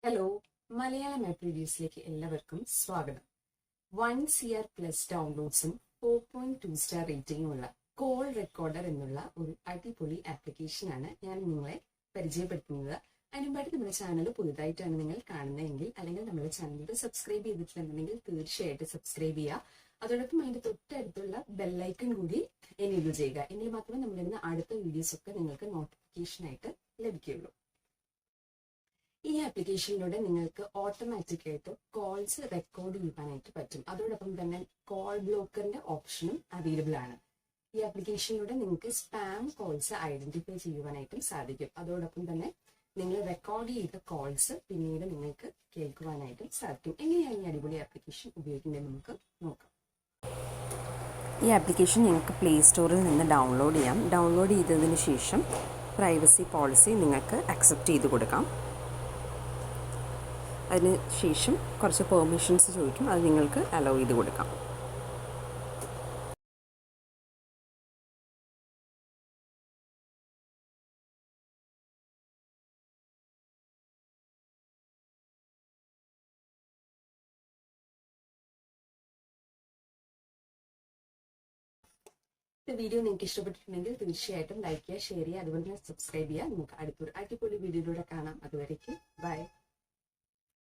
Hello, Malayalam app റിവ്യൂസിലേക്ക് എല്ലാവർക്കും സ്വാഗതം. 1 CR+ ഡൗൺലോഡ്സും 4.2 star റേറ്റിംഗും ഉള്ള കോൾ റെക്കോർഡർ എന്നുള്ള ഒരു അടിപൊളി ആപ്ലിക്കേഷനാണ് ഞാൻ നിങ്ങളെ പരിചയപ്പെടുത്തുന്നത്. അതിനുമ്പായിട്ട് നമ്മുടെ ചാനൽ പുതുതായിട്ടാണ് നിങ്ങൾ കാണുന്നതെങ്കിൽ അല്ലെങ്കിൽ നമ്മുടെ ചാനൽ സബ്സ്ക്രൈബ് ചെയ്തിട്ടില്ലെന്നുണ്ടെങ്കിൽ തീർച്ചയായിട്ടും സബ്സ്ക്രൈബ് ചെയ്യുക. അതോടൊപ്പം അതിന്റെ തൊട്ടടുത്തുള്ള ബെല്ലൈക്കൺ കൂടി എനേബിൾ ചെയ്യുക. എങ്കിൽ മാത്രമേ നമ്മളിരുന്ന അടുത്ത വീഡിയോസ് ഒക്കെ നിങ്ങൾക്ക് നോട്ടിഫിക്കേഷനായിട്ട് ലഭിക്കുകയുള്ളൂ. ഈ ആപ്ലിക്കേഷനിലൂടെ നിങ്ങൾക്ക് ഓട്ടോമാറ്റിക് ആയിട്ട് കോൾസ് റെക്കോർഡ് ചെയ്യാനായിട്ട് പറ്റും. അതോടൊപ്പം തന്നെ കോൾ ബ്ലോക്കറിന്റെ ഓപ്ഷനും അവൈലബിൾ ആണ്. ഈ ആപ്ലിക്കേഷനിലൂടെ നിങ്ങൾക്ക് സ്പാം കോൾസ് ഐഡന്റിഫൈ ചെയ്യുവാനായിട്ടും സാധിക്കും. അതോടൊപ്പം തന്നെ നിങ്ങൾ റെക്കോർഡ് ചെയ്ത കോൾസ് പിന്നീട് നിങ്ങൾക്ക് കേൾക്കുവാനായിട്ടും സാധിക്കും. എങ്ങനെയാണ് ഈ അടിപൊളി ആപ്ലിക്കേഷൻ ഉപയോഗിക്കുന്നത് നമുക്ക് നോക്കാം. ഈ ആപ്ലിക്കേഷൻ നിങ്ങൾക്ക് പ്ലേ സ്റ്റോറിൽ നിന്ന് ഡൗൺലോഡ് ചെയ്യാം. ഡൗൺലോഡ് ചെയ്തതിന് ശേഷം പ്രൈവസി പോളിസി നിങ്ങൾക്ക് അക്സെപ്റ്റ് ചെയ്ത് കൊടുക്കാം. അതിന് ശേഷം കുറച്ച് പെർമിഷൻസ് ചോദിക്കും, അത് നിങ്ങൾക്ക് അലോ ചെയ്ത് കൊടുക്കാം. വീഡിയോ നിങ്ങൾക്ക് ഇഷ്ടപ്പെട്ടിട്ടുണ്ടെങ്കിൽ തീർച്ചയായിട്ടും ലൈക്ക് ചെയ്യുക, ഷെയർ ചെയ്യുക, അതുപോലെ തന്നെ സബ്സ്ക്രൈബ് ചെയ്യുക. നമുക്ക് അടുത്തൊരു അടിപൊളി വീഡിയോയിലൂടെ കാണാം. അതുവരേക്കും ബൈ.